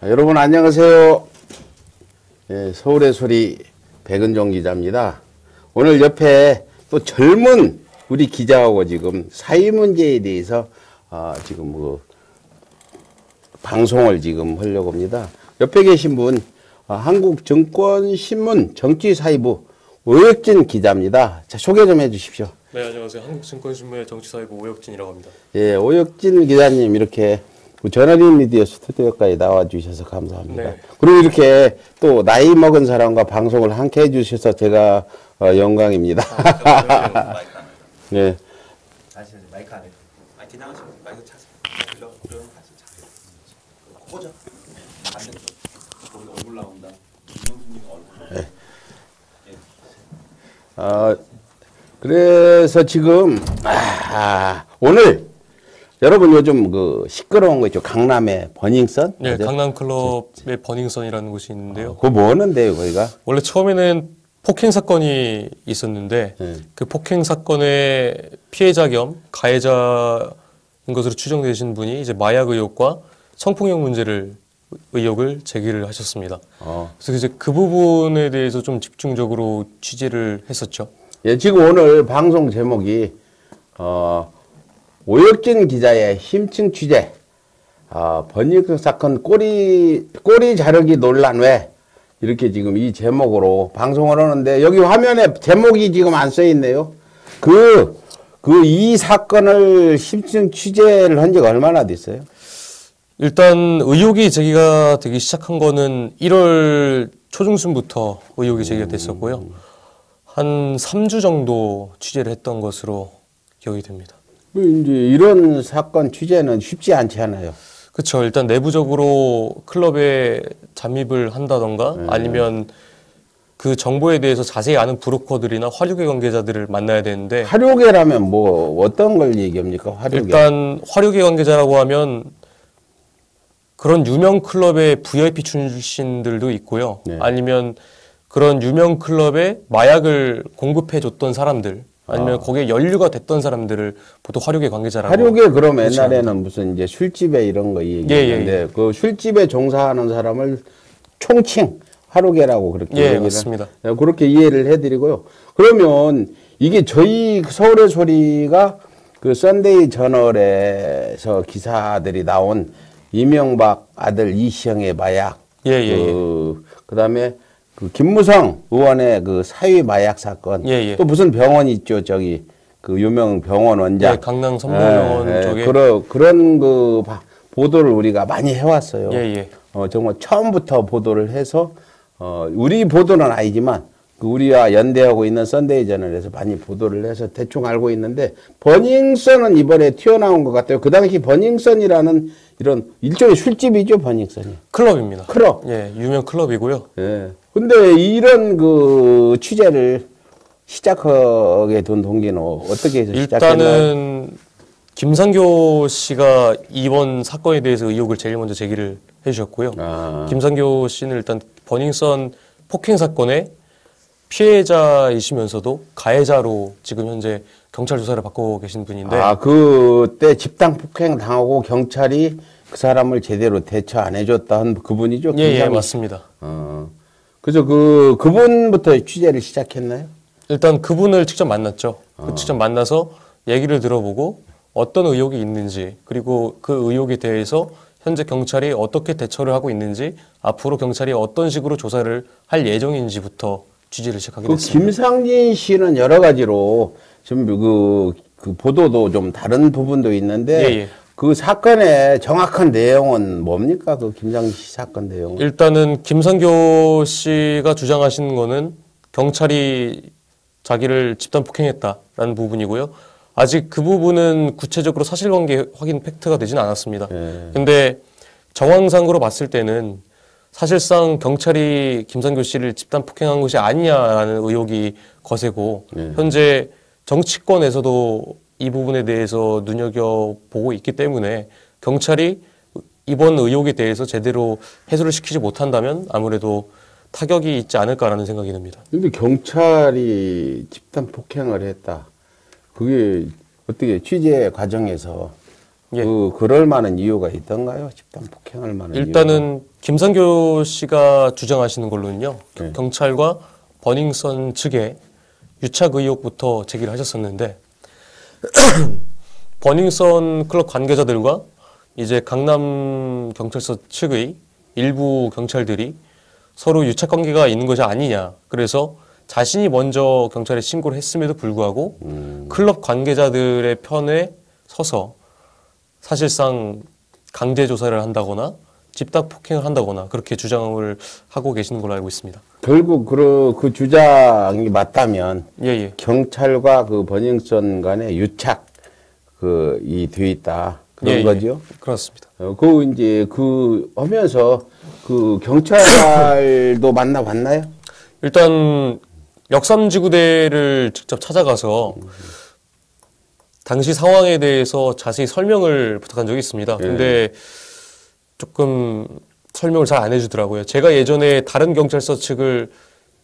여러분 안녕하세요. 예, 서울의 소리 백은종 기자입니다. 오늘 옆에 또 젊은 우리 기자하고 지금 사회 문제에 대해서 지금 방송을 지금 하려고 합니다. 옆에 계신 분 한국증권신문 정치사회부 오혁진 기자입니다. 자, 소개 좀 해주십시오. 네, 안녕하세요. 한국증권신문의 정치사회부 오혁진이라고 합니다. 예, 오혁진 기자님 이렇게 저널인 미디어 스튜디오까지 나와주셔서 감사합니다. 네. 그리고 이렇게 또 나이 먹은 사람과 방송을 함께 해주셔서 제가 영광입니다. 네. 다시 마이크 안에. 기나가시면 마이크 차세요. 좀 다시 차세요. 꽂아. 반대쪽. 거기 얼굴 나온다. 김영수님 얼굴. 네. 그래서 지금 오늘 여러분 요즘 그 시끄러운 거 있죠. 강남의 버닝썬? 네, 강남클럽의 버닝썬이라는 곳이 있는데요. 그거 뭐 하는데요, 거기가? 원래 처음에는 폭행 사건이 있었는데 그 폭행 사건의 피해자 겸 가해자인 것으로 추정되신 분이 이제 마약 의혹과 성폭력 의혹을 제기를 하셨습니다. 그래서 이제 그 부분에 대해서 좀 집중적으로 취재를 했었죠. 예, 지금 오늘 방송 제목이 오혁진 기자의 힘층 취재, 버닝썬 사건 꼬리 자르기 논란 왜 이렇게 지금 이 제목으로 방송을 하는데 여기 화면에 제목이 지금 안 써 있네요. 이 사건을 힘층 취재를 한 지가 얼마나 됐어요? 일단 의혹이 제기가 되기 시작한 거는 1월 초중순부터 의혹이 제기가 됐었고요. 한 3주 정도 취재를 했던 것으로 기억이 됩니다. 이제 이런 사건 취재는 쉽지 않지 않아요. 그렇죠. 일단 내부적으로 클럽에 잠입을 한다던가 아니면 그 정보에 대해서 자세히 아는 브로커들이나 화류계 관계자들을 만나야 되는데. 화류계라면 뭐 어떤 걸 얘기합니까? 화류계. 일단 화류계 관계자라고 하면 그런 유명 클럽의 VIP 출신들도 있고요. 네. 아니면 그런 유명 클럽에 마약을 공급해줬던 사람들. 아니면 거기에 연루가 됐던 사람들을 보통 화류계 관계자라고. 화류계 그럼 옛날에는 무슨 이제 술집에 이런 거 얘기했는데 그 술집에 종사하는 사람을 총칭 화류계라고 그렇게 얘기를 맞습니다. 그렇게 이해를 해드리고요. 그러면 이게 저희 서울의 소리가 그 썬데이 저널에서 기사들이 나온 이명박 아들 이시영의 마약, 그다음에 그 김무성 의원의 그 사위 마약 사건, 또 무슨 병원 있죠, 저기 그 유명 병원 원장, 강남 선보병원 쪽에 그런 그 보도를 우리가 많이 해왔어요. 정말 처음부터 보도를 해서 우리 보도는 아니지만 그 우리와 연대하고 있는 썬데이 저널에서 많이 보도를 해서 대충 알고 있는데 버닝썬은 이번에 튀어나온 것 같아요. 그 당시 버닝썬이라는 이런 일종의 술집이죠, 버닝썬이. 클럽입니다. 클럽. 유명 클럽이고요. 근데 이런 그 취재를 시작하게 된 동기는 어떻게 해서 시작했나요? 일단은 김상교 씨가 이번 사건에 대해서 의혹을 제일 먼저 제기를 해주셨고요. 김상교 씨는 일단 버닝썬 폭행 사건의 피해자이시면서도 가해자로 지금 현재 경찰 조사를 받고 계신 분인데. 그때 집단 폭행 당하고 경찰이 그 사람을 제대로 대처 안 해줬다 한 그분이죠? 맞습니다. 그래서 그분부터 취재를 시작했나요? 일단 그분을 직접 만났죠. 직접 만나서 얘기를 들어보고 어떤 의혹이 있는지, 그리고 그 의혹에 대해서 현재 경찰이 어떻게 대처를 하고 있는지, 앞으로 경찰이 어떤 식으로 조사를 할 예정인지부터 취재를 시작하게 됐습니다. 김상진 씨는 여러 가지로 지금 그 보도도 좀 다른 부분도 있는데 그 사건의 정확한 내용은 뭡니까? 그 김상진 씨 사건 내용은? 일단은 김상교 씨가 주장하시는 거는 경찰이 자기를 집단 폭행했다라는 부분이고요. 아직 그 부분은 구체적으로 사실관계 확인 팩트가 되지는 않았습니다. 근데 정황상으로 봤을 때는 사실상 경찰이 김상교 씨를 집단 폭행한 것이 아니냐라는 의혹이 거세고 현재 정치권에서도 이 부분에 대해서 눈여겨보고 있기 때문에 경찰이 이번 의혹에 대해서 제대로 해소를 시키지 못한다면 아무래도 타격이 있지 않을까라는 생각이 듭니다. 근데 경찰이 집단 폭행을 했다. 그게 어떻게 취재 과정에서 예. 그럴 만한 이유가 있던가요? 집단 폭행할 만한 일단은 김상교 씨가 주장하시는 걸로는요. 네. 경찰과 버닝썬 측에 유착 의혹부터 제기를 하셨었는데 버닝썬 클럽 관계자들과 이제 강남 경찰서 측의 일부 경찰들이 서로 유착 관계가 있는 것이 아니냐. 그래서 자신이 먼저 경찰에 신고를 했음에도 불구하고 클럽 관계자들의 편에 서서 사실상 강제 조사를 한다거나 집단 폭행을 한다거나 그렇게 주장을 하고 계시는 걸로 알고 있습니다. 결국 그 주장이 맞다면 예. 경찰과 그 버닝썬 간의 유착 이 돼 있다 그런 거죠. 그렇습니다. 이제 하면서 경찰도 만나봤나요? 일단 역삼지구대를 직접 찾아가서 당시 상황에 대해서 자세히 설명을 부탁한 적이 있습니다. 근데 조금 설명을 잘 안 해주더라고요. 제가 예전에 다른 경찰서 측을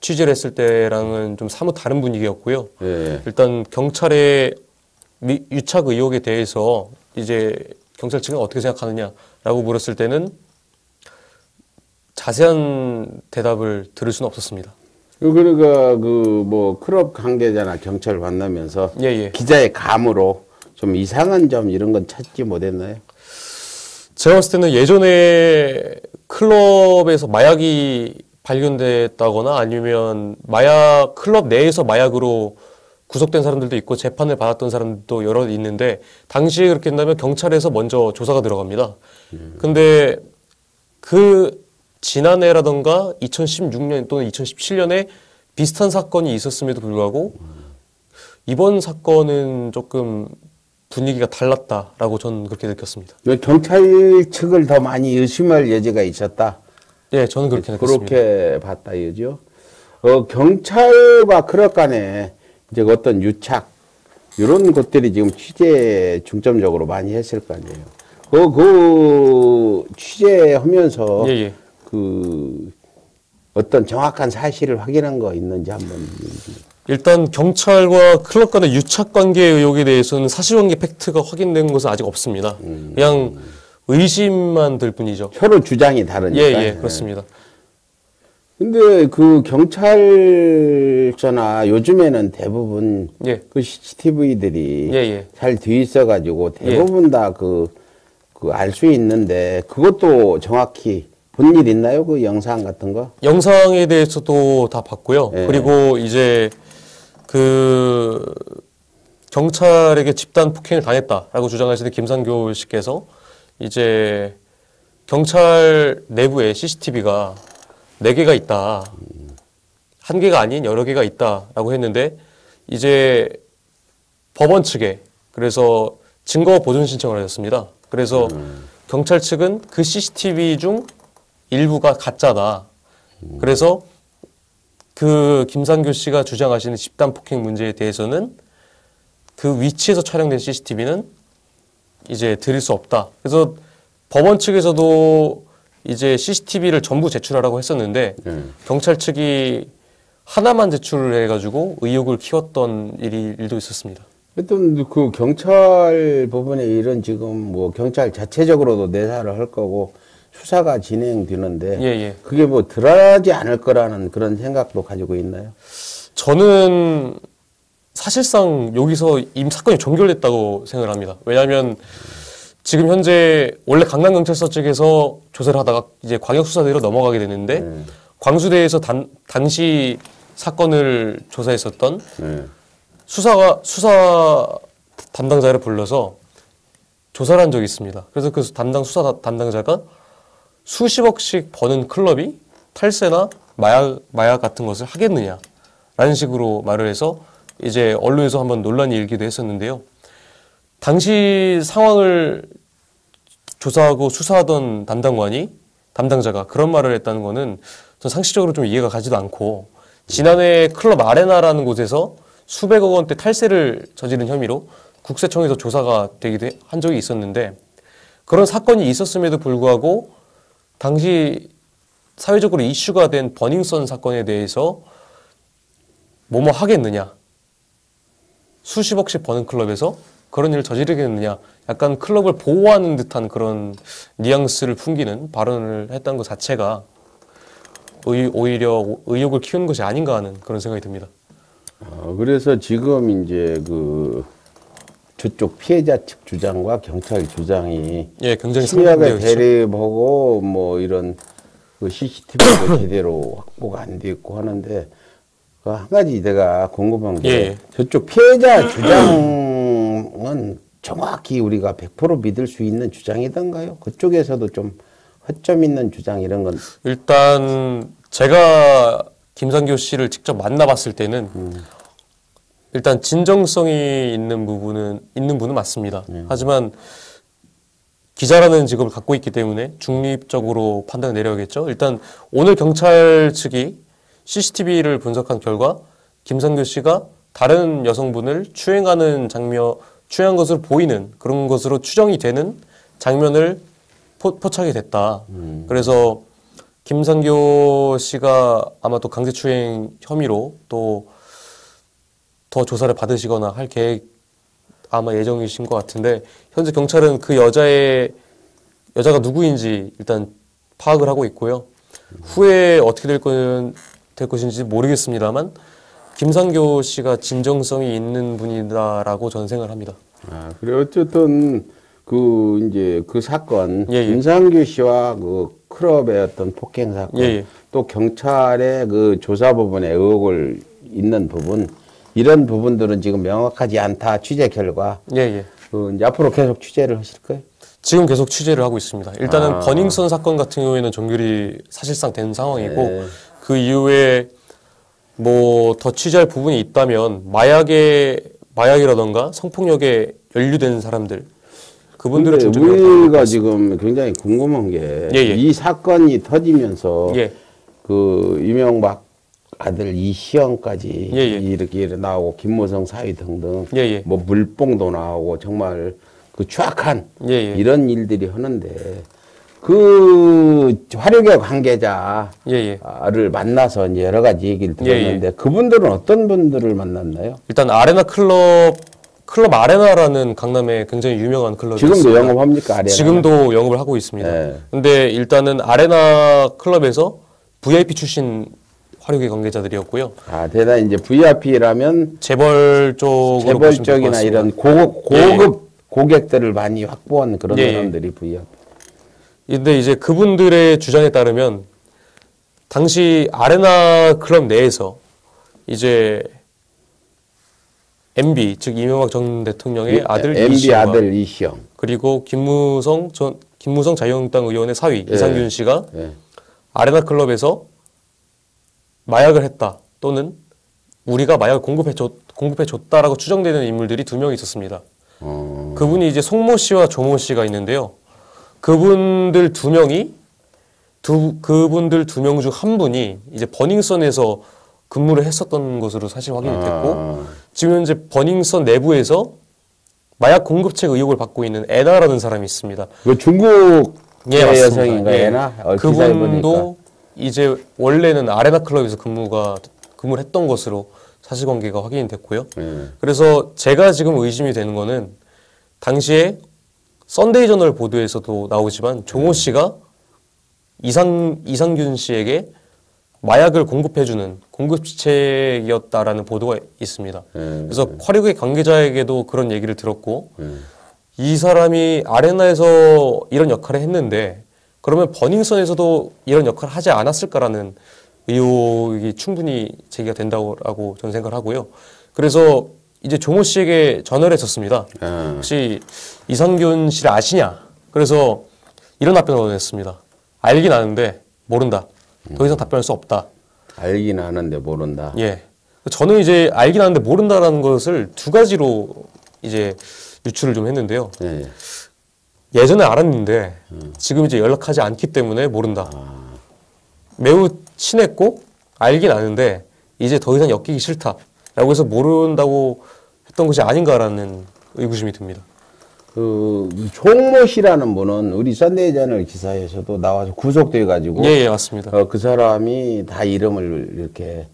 취재를 했을 때랑은 좀 사뭇 다른 분위기였고요. 일단 경찰의 유착 의혹에 대해서 이제 경찰 측은 어떻게 생각하느냐라고 물었을 때는 자세한 대답을 들을 수는 없었습니다. 그러니까 클럽 관계자나 경찰 만나면서 기자의 감으로 좀 이상한 점 이런 건 찾지 못했나요? 제가 봤을 때는 예전에 클럽에서 마약이 발견됐다거나 아니면 클럽 내에서 마약으로 구속된 사람들도 있고 재판을 받았던 사람들도 여러 있는데 당시에 그렇게 된다면 경찰에서 먼저 조사가 들어갑니다. 근데 지난해라던가 2016년 또는 2017년에 비슷한 사건이 있었음에도 불구하고 이번 사건은 조금 분위기가 달랐다라고 저는 그렇게 느꼈습니다. 경찰 측을 더 많이 의심할 여지가 있었다. 예, 저는 그렇게 느꼈습니다. 그렇게 봤다 이거죠. 경찰과 클럽 간에 이제 어떤 유착 이런 것들이 지금 취재 중점적으로 많이 했을 거 아니에요. 그 취재하면서 어떤 정확한 사실을 확인한 거 있는지 한번. 일단 경찰과 클럽 간의 유착 관계 의혹에 대해서는 사실관계 팩트가 확인된 것은 아직 없습니다. 그냥 의심만 들 뿐이죠. 서로 주장이 다르니까. 그렇습니다. 근데 경찰서나 요즘에는 대부분 CCTV들이 잘 돼 있어가지고 대부분 다 알 수 있는데 그것도 정확히 본 일 있나요? 그 영상 같은 거? 영상에 대해서도 다 봤고요. 그리고 이제 경찰에게 집단 폭행을 당했다라고 주장하시는 김상교 씨께서 이제 경찰 내부에 CCTV가 4개가 있다. 1개가 아닌 여러 개가 있다라고 했는데 이제 법원 측에 그래서 증거 보존 신청을 하셨습니다. 그래서 경찰 측은 그 CCTV 중 일부가 가짜다. 그래서 김상교 씨가 주장하시는 집단 폭행 문제에 대해서는 그 위치에서 촬영된 CCTV는 이제 드릴 수 없다. 그래서 법원 측에서도 이제 CCTV를 전부 제출하라고 했었는데 경찰 측이 하나만 제출을 해가지고 의혹을 키웠던 일도 있었습니다. 하여튼 그 경찰 부분에 이런 지금 경찰 자체적으로도 내사를 할 거고 수사가 진행되는데 그게 덜하지 않을 거라는 그런 생각도 가지고 있나요? 저는 사실상 여기서 이미 사건이 종결됐다고 생각을 합니다. 왜냐하면 지금 현재 원래 강남경찰서 측에서 조사를 하다가 이제 광역수사대로 넘어가게 되는데 광수대에서 당시 사건을 조사했었던 수사 담당자를 불러서 조사를 한 적이 있습니다. 그래서 그 수사 담당자가 수십억씩 버는 클럽이 탈세나 마약 같은 것을 하겠느냐라는 식으로 말을 해서 이제 언론에서 한번 논란이 일기도 했었는데요. 당시 상황을 조사하고 수사하던 담당자가 그런 말을 했다는 거는 전 상식적으로 좀 이해가 가지도 않고 지난해 클럽 아레나라는 곳에서 수백억 원대 탈세를 저지른 혐의로 국세청에서 조사가 되기도 한 적이 있었는데 그런 사건이 있었음에도 불구하고 당시 사회적으로 이슈가 된 버닝썬 사건에 대해서 뭐뭐 하겠느냐 수십억씩 버는 클럽에서 그런 일을 저지르겠느냐. 약간 클럽을 보호하는 듯한 그런 뉘앙스를 풍기는 발언을 했다는 것 자체가 오히려 의혹을 키우는 것이 아닌가 하는 그런 생각이 듭니다. 그래서 지금 이제 저쪽 피해자 측 주장과 경찰 주장이 예, 굉장히 심하게 상반되어 있죠. 대립하고 뭐 이런 CCTV도 제대로 확보가 안 돼 있고 하는데 한 가지 내가 궁금한 게 예. 저쪽 피해자 주장은 정확히 우리가 100% 믿을 수 있는 주장이던가요? 그쪽에서도 좀 허점 있는 주장 이런 건 일단 제가 김상교 씨를 직접 만나봤을 때는 일단 진정성이 있는 분은 맞습니다. 하지만 기자라는 직업을 갖고 있기 때문에 중립적으로 판단을 내려야겠죠. 일단 오늘 경찰 측이 CCTV를 분석한 결과 김상교 씨가 다른 여성분을 추행한 것으로 보이는 그런 것으로 추정이 되는 장면을 포착이 됐다. 그래서 김상교 씨가 아마 또 강제추행 혐의로 또 더 조사를 받으시거나 할 계획 아마 예정이신 것 같은데 현재 경찰은 그 여자가 누구인지 일단 파악을 하고 있고요. 후에 어떻게 될 것인지 모르겠습니다만 김상교 씨가 진정성이 있는 분이다라고 저는 생각을 합니다. 그래 어쨌든 이제 그 사건 예, 예. 김상규 씨와 그 클럽의 어떤 폭행 사건 예, 예. 또 경찰의 그 조사 부분에 의혹을 있는 부분 이런 부분들은 지금 명확하지 않다 취재 결과 예, 예. 이제 앞으로 계속 취재를 하실 거예요? 지금 계속 취재를 하고 있습니다. 일단은 버닝썬 사건 같은 경우에는 종결이 사실상 된 상황이고 네. 그 이후에 뭐 더 취재할 부분이 있다면 마약이라던가 성폭력에 연루된 사람들 그분들을 근데 중점으로 우리가 지금 굉장히 궁금한 게 예, 예. 이 사건이 터지면서 예. 그 이명박 아들 이시영까지 예, 예. 이렇게 나오고 김무성 사위 등등 예, 예. 뭐 물뽕도 나오고 정말 그 추악한 예, 예. 이런 일들이 하는데 그 화력의 관계자를 예, 예. 만나서 이제 여러 가지 얘기를 예, 예. 들었는데 그분들은 어떤 분들을 만났나요? 일단 아레나 클럽 아레나라는 강남에 굉장히 유명한 클럽이 지금도 있습니다. 영업합니까? 아레나? 지금도 영업을 하고 있습니다. 네. 근데 일단은 아레나 클럽에서 VIP 출신 화력의 관계자들이었고요. 대단히 이제 VIP라면 재벌 쪽으로 보시면 될것 재벌적이나 같습니다. 이런 고급 고객들을 많이 확보한 그런 예, 예. 사람들이 VIP. 근데 이제 그분들의 주장에 따르면 당시 아레나 클럽 내에서 이제 MB 즉 이명박 전 대통령의 아들 MB 이시영과 아들 이시영. 그리고 김무성 자유한국당 의원의 사위 예. 이상균 씨가 예. 아레나 클럽에서 마약을 했다 또는 우리가 마약을 공급해 줬다라고 추정되는 인물들이 2명이 있었습니다. 그분이 이제 송모 씨와 조모 씨가 있는데요. 그분들 두 명이 그분들 2명 중 한 분이 이제 버닝썬에서 근무를 했었던 것으로 사실 확인이 됐고 지금 현재 버닝썬 내부에서 마약 공급책 의혹을 받고 있는 애나라는 사람이 있습니다. 그 중국 예, 맞습니다. 여성인가 예. 애나? 그분도 이제 원래는 아레나 클럽에서 근무를 했던 것으로 사실관계가 확인이 됐고요. 그래서 제가 지금 의심이 되는 거는 당시에 썬데이 저널 보도에서도 나오지만 조모 씨가 이상균 씨에게 마약을 공급해주는 공급책이었다라는 보도가 있습니다. 그래서 화력의 관계자에게도 그런 얘기를 들었고 이 사람이 아레나에서 이런 역할을 했는데 그러면 버닝썬에서도 이런 역할을 하지 않았을까라는 의혹이 충분히 제기가 된다고 저는 생각을 하고요. 그래서 이제 조모 씨에게 전화를 했었습니다. 혹시 이상균 씨를 아시냐? 그래서 이런 답변을 보냈습니다. 알긴 아는데 모른다. 더 이상 답변할 수 없다. 알긴 아는데 모른다. 예. 저는 이제 알긴 아는데 모른다라는 것을 2가지로 이제 유추를 좀 했는데요. 예. 예전에 알았는데 지금 이제 연락하지 않기 때문에 모른다. 매우 친했고 알긴 아는데 이제 더 이상 엮이기 싫다라고 해서 모른다고 했던 것이 아닌가라는 의구심이 듭니다. 그 송모 씨라는 분은 우리 썬데이 저널 기사에서도 나와서 구속돼 가지고 예, 맞습니다. 그 사람이 다 이름을 이렇게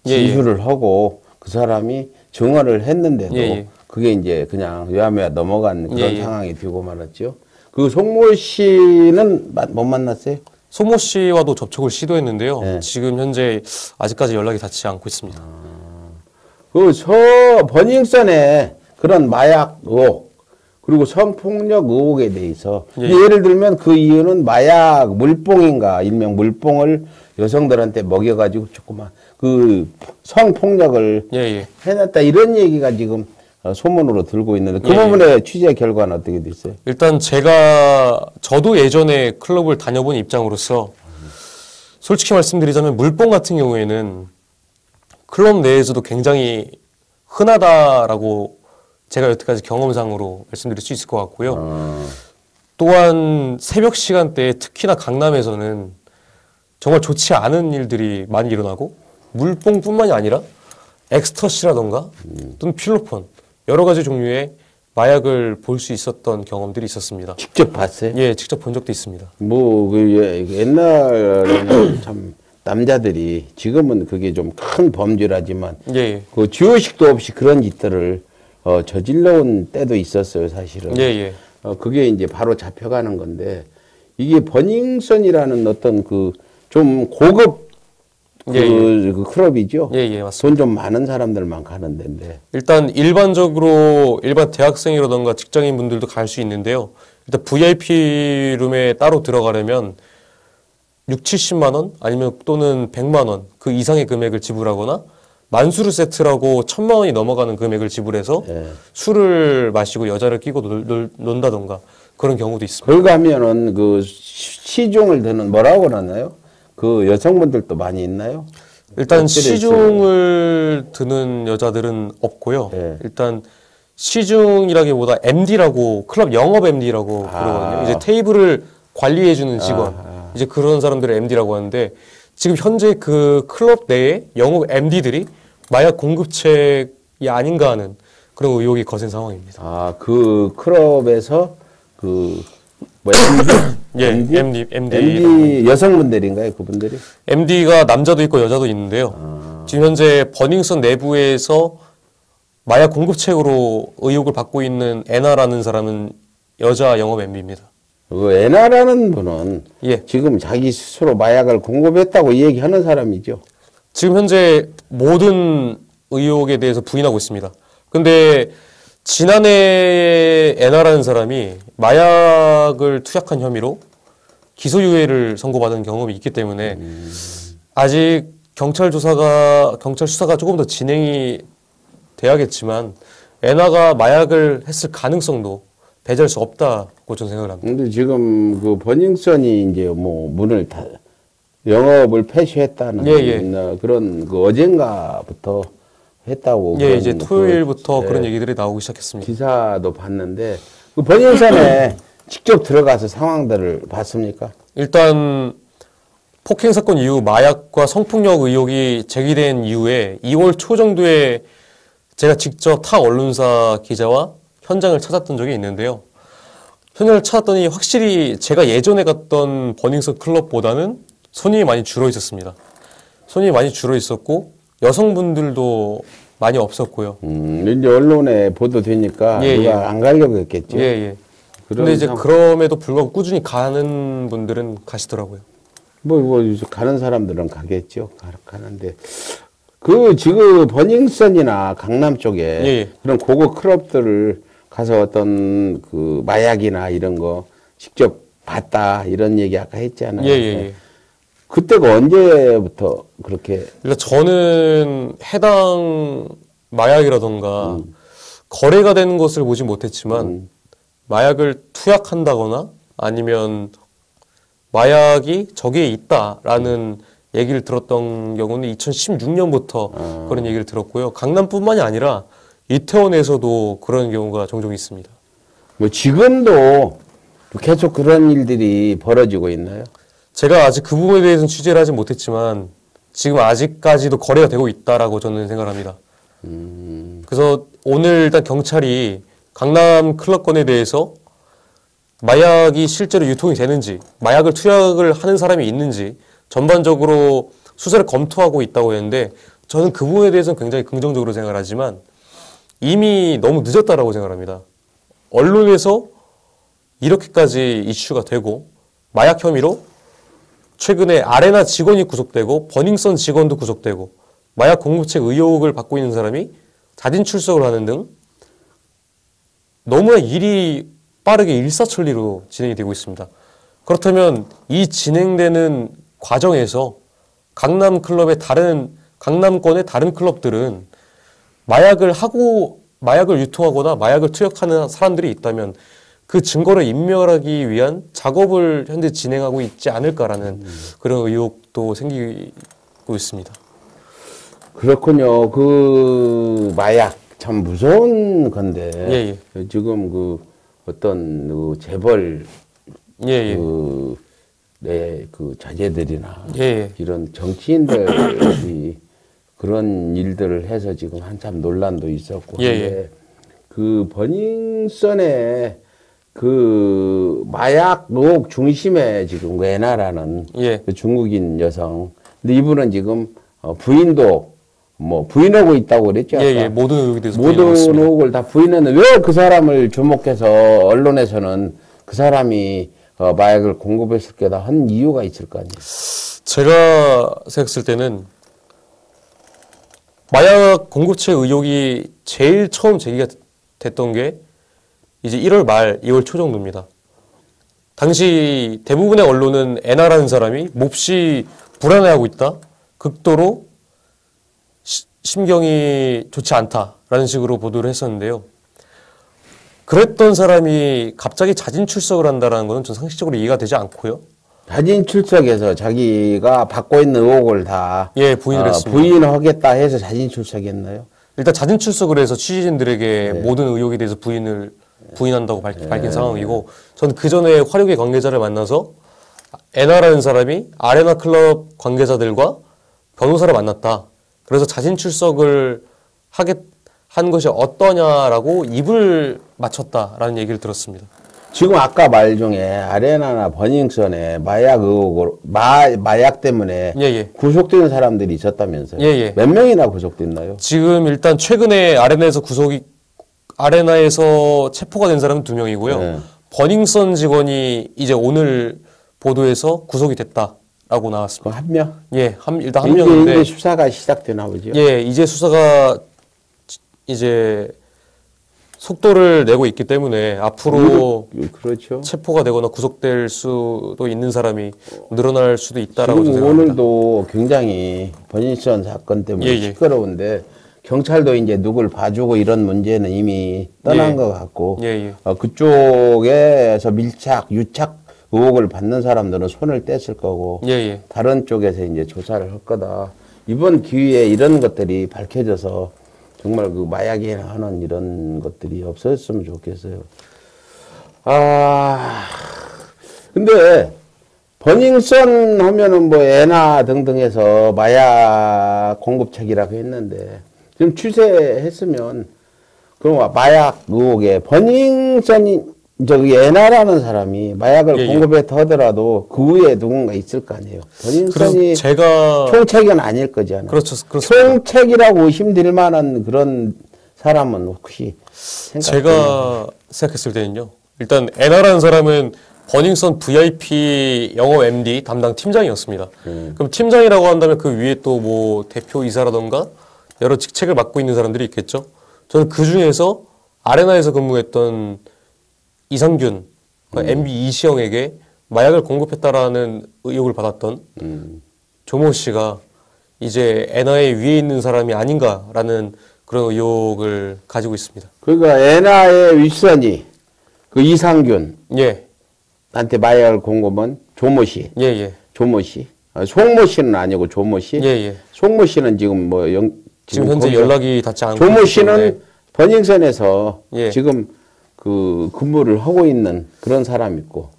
예, 진술을 하고 그 사람이 증언을 했는데도 예, 예. 그게 이제 그냥 외야매야 넘어간 그런 예, 예. 상황이 되고 말았죠. 그 송모 씨는 못 만났어요? 소모 씨와도 접촉을 시도했는데요. 네. 지금 현재 아직까지 연락이 닿지 않고 있습니다. 그 버닝썬의 그런 마약 의혹 그리고 성폭력 의혹에 대해서 예. 예를 들면 그 이유는 마약 물뽕인가 일명 물뽕을 여성들한테 먹여가지고 조그만 그 성폭력을 예, 예. 해놨다 이런 얘기가 지금 소문으로 들고 있는데 그 예, 예. 부분의 취재 결과는 어떻게 됐어요? 일단 저도 예전에 클럽을 다녀본 입장으로서 솔직히 말씀드리자면 물뽕 같은 경우에는 클럽 내에서도 굉장히 흔하다라고 제가 여태까지 경험상으로 말씀드릴 수 있을 것 같고요. 또한 새벽 시간대에 특히나 강남에서는 정말 좋지 않은 일들이 많이 일어나고 물뽕뿐만이 아니라 엑스터시라던가 또는 필로폰 여러 가지 종류의 마약을 볼 수 있었던 경험들이 있었습니다. 직접 봤어요? 예, 직접 본 적도 있습니다. 옛날에는 참 남자들이 지금은 그게 좀 큰 범죄라지만 예, 예. 그 주의식도 없이 그런 짓들을 저질러온 때도 있었어요, 사실은. 예, 예. 그게 이제 바로 잡혀가는 건데 이게 버닝썬이라는 어떤 그 좀 고급 예, 그 클럽이죠. 예, 예, 맞습니다. 돈 좀 많은 사람들만 가는 데인데. 일단 일반적으로 일반 대학생이라던가 직장인 분들도 갈 수 있는데요. 일단 VIP 룸에 따로 들어가려면 6, 70만 원 아니면 또는 100만 원 그 이상의 금액을 지불하거나 만수르 세트라고 1000만 원이 넘어가는 금액을 지불해서 예. 술을 마시고 여자를 끼고 논다던가 그런 경우도 있습니다. 거기 가면은 그 시중을 드는 뭐라고 그러나요? 그 여성분들도 많이 있나요? 일단 어찌됐어요? 시중을 드는 여자들은 없고요. 예. 일단 시중이라기보다 MD라고 클럽 영업 MD라고 그러거든요. 이제 테이블을 관리해주는 직원, 이제 그런 사람들을 MD라고 하는데 지금 현재 그 클럽 내에 영업 MD들이 마약 공급책이 아닌가 하는 그런 의혹이 거센 상황입니다. 아, 그 클럽에서 그 뭐 예, MD? MD 여성분들인가요, 그분들이? MD가 남자도 있고 여자도 있는데요. 지금 현재 버닝썬 내부에서 마약 공급책으로 의혹을 받고 있는 애나라는 사람은 여자 영업 MD입니다. 그 애나라는 분은 예. 지금 자기 스스로 마약을 공급했다고 얘기하는 사람이죠. 지금 현재 모든 의혹에 대해서 부인하고 있습니다. 근데 지난해 애나라는 사람이 마약을 투약한 혐의로 기소유예를 선고받은 경험이 있기 때문에 아직 경찰 수사가 조금 더 진행이 돼야겠지만 애나가 마약을 했을 가능성도 배제할 수 없다고 저는 생각을 합니다. 근데 지금 그 버닝썬이 이제 뭐 문을 다 영업을 폐쇄했다는 예, 예. 그런 그 어젠가부터 했다고. 예, 그런 이제 토요일부터 그, 그런 예, 얘기들이 나오기 시작했습니다. 기사도 봤는데 그 버닝썬에 직접 들어가서 상황들을 봤습니까? 일단 폭행 사건 이후 마약과 성폭력 의혹이 제기된 이후에 2월 초 정도에 제가 직접 타 언론사 기자와 현장을 찾았던 적이 있는데요. 현장을 찾았더니 확실히 제가 예전에 갔던 버닝썬 클럽보다는 손님이 많이 줄어 있었습니다. 손님이 많이 줄어 있었고 여성분들도 많이 없었고요. 이제 언론에 보도되니까 예, 누가 예. 안 가려고 했겠죠. 예, 예. 그런 근데 이제 상황. 그럼에도 불구하고 꾸준히 가는 분들은 가시더라고요. 뭐 가는 사람들은 가겠죠. 가는데 그 지금 버닝썬이나 강남 쪽에 예, 예. 그런 고급 클럽들을 가서 어떤 그 마약이나 이런 거 직접 봤다 이런 얘기 아까 했잖아요. 예, 예, 예. 그때가 언제부터 그렇게 일단 저는 해당 마약이라던가 거래가 되는 것을 보지 못했지만 마약을 투약한다거나 아니면 마약이 저기에 있다라는 얘기를 들었던 경우는 2016년부터 그런 얘기를 들었고요. 강남뿐만이 아니라 이태원에서도 그런 경우가 종종 있습니다. 뭐 지금도 계속 그런 일들이 벌어지고 있나요? 제가 아직 그 부분에 대해서는 취재를 하지 못했지만 지금 아직까지도 거래가 되고 있다라고 저는 생각합니다. 그래서 오늘 일단 경찰이 강남 클럽 건에 대해서 마약이 실제로 유통이 되는지 마약을 투약을 하는 사람이 있는지 전반적으로 수사를 검토하고 있다고 했는데 저는 그 부분에 대해서는 굉장히 긍정적으로 생각을 하지만 이미 너무 늦었다라고 생각합니다. 언론에서 이렇게까지 이슈가 되고 마약 혐의로 최근에 아레나 직원이 구속되고 버닝썬 직원도 구속되고 마약 공급책 의혹을 받고 있는 사람이 자진 출석을 하는 등 너무나 일이 빠르게 일사천리로 진행이 되고 있습니다. 그렇다면 이 진행되는 과정에서 강남권의 다른 클럽들은 마약을 유통하거나 마약을 투약하는 사람들이 있다면 그 증거를 인멸하기 위한 작업을 현재 진행하고 있지 않을까라는 그런 의혹도 생기고 있습니다. 그렇군요. 그 마약 참 무서운 건데 지금 그 어떤 그 재벌 그 자제들이나 이런 정치인들이 그런 일들을 해서 지금 한참 논란도 있었고 근데 그 버닝썬의 그 마약 의혹 중심에 지금 에나라는 그 중국인 여성 근데 이분은 지금 부인도 뭐 부인하고 있다고 그랬죠. 모든 의혹에 대해서 모든 의혹을 다 부인했는데 왜 그 사람을 주목해서 언론에서는 그 사람이 마약을 공급했을 거다 한 이유가 있을 거 아니에요. 제가 생각했을 때는 마약 공급체 의혹이 제일 처음 제기가 됐던 게 이제 1월 말 2월 초 정도입니다. 당시 대부분의 언론은 에나라는 사람이 몹시 불안해하고 있다. 극도로 심경이 좋지 않다라는 식으로 보도를 했었는데요. 그랬던 사람이 갑자기 자진 출석을 한다는 것은 전 상식적으로 이해가 되지 않고요. 자진 출석해서 자기가 받고 있는 의혹을 다 부인을 했습니다. 부인하겠다 해서 자진 출석했나요? 일단 자진 출석을 해서 취재진들에게 모든 의혹에 대해서 부인한다고 밝힌 상황이고 전 그 전에 화력의 관계자를 만나서 에나라는 사람이 아레나 클럽 관계자들과 변호사를 만났다. 그래서 자진 출석을 한 것이 어떠냐라고 입을 맞췄다라는 얘기를 들었습니다. 지금 아까 말 중에 아레나나 버닝썬에 마약 의혹으로 마약 때문에 구속된 사람들이 있었다면서요? 몇 명이나 구속됐나요? 지금 일단 최근에 아레나에서 체포가 된 사람은 2명이고요. 버닝썬 직원이 이제 오늘 보도에서 구속이 됐다라고 나왔습니다. 한 명? 일단 한 명인데 이제 수사가 시작되나 보죠? 이제 수사가 이제 속도를 내고 있기 때문에 앞으로 그렇죠. 체포가 되거나 구속될 수도 있는 사람이 늘어날 수도 있다라고 지금 생각합니다. 오늘도 굉장히 버닝썬 사건 때문에 시끄러운데 경찰도 이제 누굴 봐주고 이런 문제는 이미 떠난 것 같고 그쪽에서 유착 의혹을 받는 사람들은 손을 뗐을 거고 다른 쪽에서 이제 조사를 할 거다. 이번 기회에 이런 것들이 밝혀져서 정말 그 마약이나 하는 이런 것들이 없었으면 좋겠어요. 근데 버닝썬 하면은 뭐 에나 등등해서 마약 공급책이라고 했는데 지금 추세했으면 그럼 마약 의혹에 버닝썬이 저기 에나라는 사람이 마약을 공급했다 하더라도 그 위에 누군가 있을 거 아니에요. 버닝썬이 총책은 아닐 거잖아요. 그렇죠. 총책이라고 의심될 만한 그런 사람은 혹시 제가 생각했을 때는요. 일단 에나라는 사람은 버닝썬 VIP 영업 MD 담당 팀장이었습니다. 그럼 팀장이라고 한다면 그 위에 또 뭐 대표이사라던가 여러 직책을 맡고 있는 사람들이 있겠죠. 저는 그 중에서 아레나에서 근무했던 이상균, MB 이시영에게 마약을 공급했다라는 의혹을 받았던 조모 씨가 이제 에나의 위에 있는 사람이 아닌가라는 그런 의혹을 가지고 있습니다. 그러니까 에나의 윗선이 그 이상균 한테 마약을 공급한 조모 씨. 조모 씨. 송모 씨는 아니고 조모 씨. 송모 씨는 지금 지금 현재 연락이 닿지 않고 조모 씨는 버닝썬에서 지금 그 근무를 하고 있는 그런 사람 있고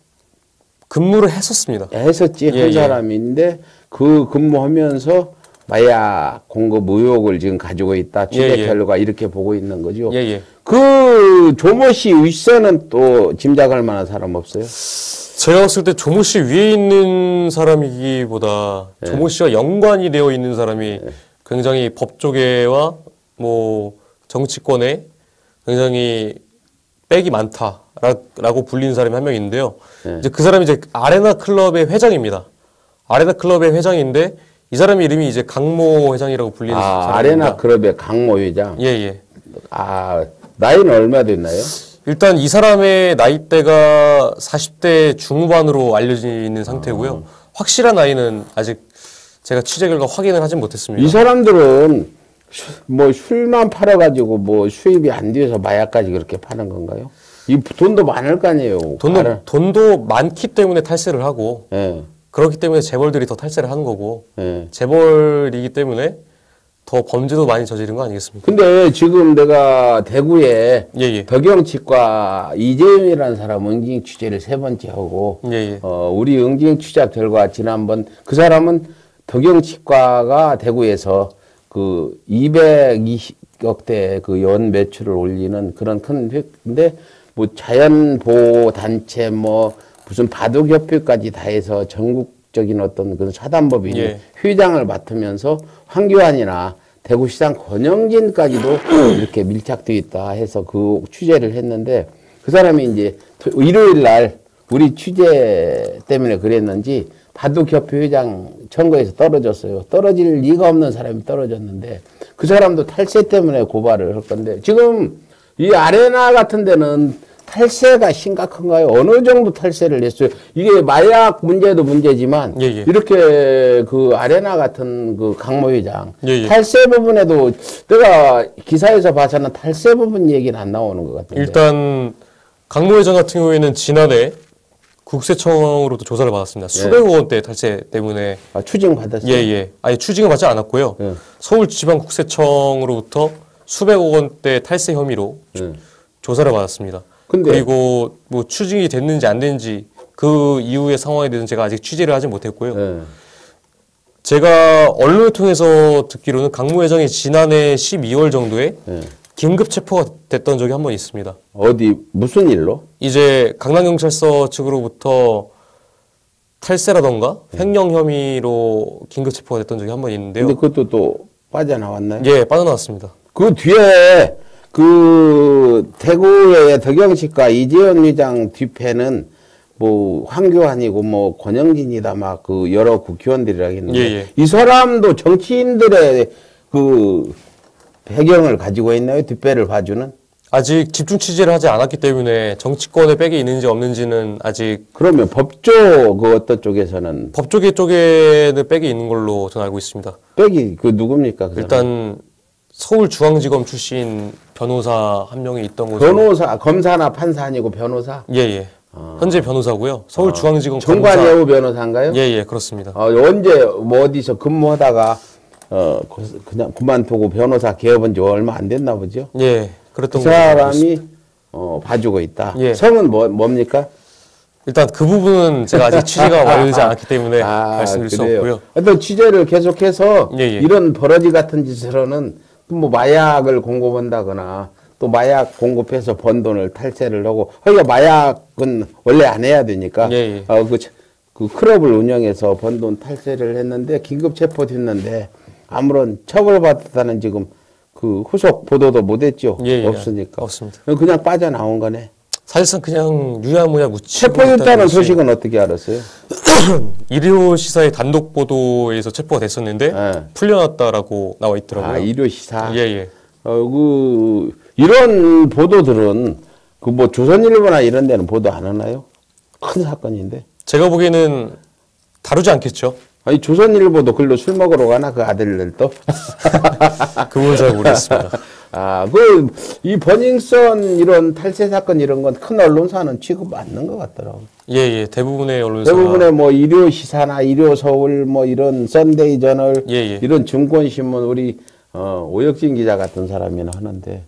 근무를 했었습니다. 했었지 한 사람인데 그 근무하면서 마약 공급 의혹을 지금 가지고 있다 취재 결과 이렇게 보고 있는 거죠. 그 조모 씨 윗선은 또 짐작할 만한 사람 없어요? 제가 봤을 때 조모 씨 위에 있는 사람이기보다 조모 씨와 연관이 되어 있는 사람이 굉장히 법조계와 뭐 정치권에 굉장히 백이 많다라고 불리는 사람이 한 명 있는데요. 네. 이제 그 사람이 이제 아레나 클럽의 회장입니다. 아레나 클럽의 회장인데 이 사람의 이름이 이제 강모 회장이라고 불리는 사람입니다. 아레나 클럽의 강모 회장. 예, 예. 나이는 얼마 됐나요? 일단 이 사람의 나이대가 40대 중후반으로 알려지는 상태고요. 확실한 나이는 아직 제가 취재 결과 확인을 하진 못했습니다. 이 사람들은 뭐 술만 팔아가지고 뭐 수입이 안 돼서 마약까지 그렇게 파는 건가요? 이 돈도 많을 거 아니에요. 돈도 많기 때문에 탈세를 하고 예. 그렇기 때문에 재벌들이 더 탈세를 하는 거고 예. 재벌이기 때문에 더 범죄도 많이 저지른 거 아니겠습니까? 근데 지금 내가 대구에 예, 예. 덕영치과 이재윤이라는 사람 응징 취재를 3번째 하고 예, 예. 우리 응징 취재 결과 지난번 그 사람은 덕영치과가 대구에서 그 220억대 그 연 매출을 올리는 그런 큰 회인데 뭐 자연보호 단체 뭐 무슨 바둑협회까지 다 해서 전국적인 어떤 그런 사단법인 예. 회장을 맡으면서 황교안이나 대구시장 권영진까지도 이렇게 밀착되어 있다 해서 그 취재를 했는데 그 사람이 이제 일요일 날 우리 취재 때문에 그랬는지 바둑협회 회장 선거에서 떨어졌어요. 떨어질 리가 없는 사람이 떨어졌는데 그 사람도 탈세 때문에 고발을 할 건데 지금 이 아레나 같은 데는 탈세가 심각한가요? 어느 정도 탈세를 했어요? 이게 마약 문제도 문제지만 예, 예. 이렇게 그 아레나 같은 그 강모 회장 예, 예. 탈세 부분에도 내가 기사에서 봐서는 탈세 부분 얘기는 안 나오는 것 같은데. 일단 강모 회장 같은 경우에는 지난해 국세청으로도 조사를 받았습니다. 수백억 원대 탈세 때문에. 추징 받았어요? 예, 예. 아니, 추징을 받지 않았고요. 예. 서울지방국세청으로부터 수백억 원대 탈세 혐의로 예. 조사를 받았습니다. 그리고 뭐 추징이 됐는지 안 됐는지 그 이후의 상황에 대해서는 제가 아직 취재를 하지 못했고요. 예. 제가 언론을 통해서 듣기로는 강모 회장이 지난해 12월 정도에 예. 긴급 체포가 됐던 적이 한 번 있습니다. 어디 무슨 일로? 이제 강남경찰서 측으로부터 탈세라던가 횡령 혐의로 긴급 체포가 됐던 적이 한 번 있는데요. 근데 그것도 또 빠져나왔나요? 예, 빠져나왔습니다. 그 뒤에 그 대구의 덕영치과 이재현 회장 뒤패는 뭐 황교안이고 뭐 권영진이다 막 그 여러 국회의원들이라 했는데 예, 예. 이 사람도 정치인들의 그 배경을 가지고 있나요? 뒷배를 봐주는? 아직 집중 취재를 하지 않았기 때문에 정치권에 백이 있는지 없는지는 아직 그러면 법조 그 어떤 쪽에서는 법조계 쪽에는 백이 있는 걸로 저는 알고 있습니다. 백이 그 누굽니까? 그 사람? 일단 서울중앙지검 출신 변호사 한 명이 있던 거죠. 변호사, 검사나 판사 아니고 변호사? 예, 예. 현재 변호사고요. 서울중앙지검 정관예우 변호사인가요? 예, 예, 그렇습니다. 언제 뭐 어디서 근무하다가 그냥 그만두고 변호사 개업한 지 얼마 안 됐나 보죠? 예, 그 그랬던 걸로 알고 있습니다. 사람이 봐주고 있다. 예. 성은 뭡니까? 일단 그 부분은 제가 아직 취재가 완료되지 않았기 때문에 말씀드릴 수 그래요. 없고요. 어떤 취재를 계속해서 예, 예. 이런 버러지 같은 짓으로는 뭐 마약을 공급한다거나 또 마약 공급해서 번 돈을 탈세를 하고 그러니까 마약은 원래 안 해야 되니까 예, 예. 그 클럽을 운영해서 번 돈 탈세를 했는데 긴급 체포됐는데 아무런 처벌받았다는 지금 그 후속 보도도 못했죠. 예, 예. 없으니까. 없습니다. 그냥 빠져나온 거네. 사실상 그냥 유야무야 묻히고 체포됐다는 소식은 어떻게 알았어요? 일요시사의 단독 보도에서 체포가 됐었는데 예. 풀려났다라고 나와 있더라고요. 일요시사. 예, 예. 이런 보도들은 그 뭐 조선일보나 이런 데는 보도 안 하나요? 큰 사건인데. 제가 보기에는 다루지 않겠죠. 아니 조선일보도 글로 술 먹으러 가나 그 아들들도? 그건 잘 모르겠습니다. 이 버닝썬 이런 탈세 사건 이런 건 큰 언론사는 취급 맞는 것 같더라고. 예, 예. 대부분의 언론사가 대부분의 뭐 일요시사나 일요서울 뭐 이런 썬데이 저널 예, 예. 이런 증권신문 우리 오혁진 기자 같은 사람이나 하는데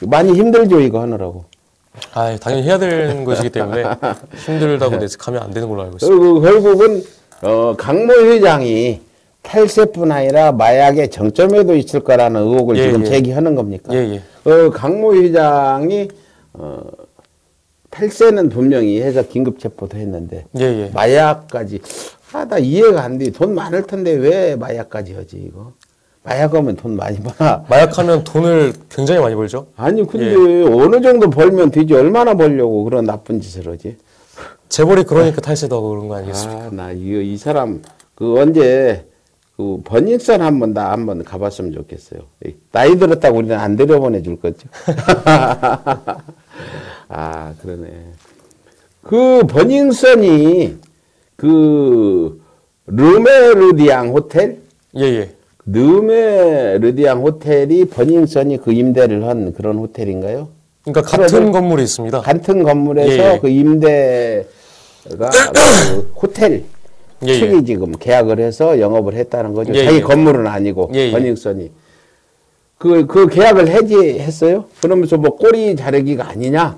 많이 힘들죠 이거 하느라고. 아, 당연히 해야 되는 것이기 때문에 힘들다고 내색하면 안 되는 걸로 알고 있습니다. 그리고 결국은 강모 회장이 탈세뿐 아니라 마약의 정점에도 있을 거라는 의혹을 예, 지금 예. 제기하는 겁니까? 예, 예. 강모 회장이 탈세는 분명히 해서 긴급 체포도 했는데 예, 예. 마약까지 나 이해가 안 돼. 돈 많을 텐데 왜 마약까지 하지 이거? 마약하면 돈 많이 봐. 마약하면 돈을 굉장히 많이 벌죠. 아니 근데 어느 정도 벌면 되지 얼마나 벌려고 그런 나쁜 짓을 하지? 재벌이 그러니까 탈세도 하고 그런 거 아니겠습니까? 아, 나 이 사람 그 언제 그 버닝썬 한번 가봤으면 좋겠어요. 나이 들었다고 우리는 안 들여보내 줄 거죠. 아, 그러네. 그 버닝썬이 그 르메르디앙 호텔? 예. 르메르디앙 호텔이 버닝썬이 그 임대를 한 그런 호텔인가요? 그러니까 같은 건물이 있습니다. 같은 건물에서 그 임대가 그 호텔 측이 지금 계약을 해서 영업을 했다는 거죠. 자기 건물은 아니고 버닝썬이. 그 계약을 해지했어요? 그러면서 뭐 꼬리 자르기가 아니냐?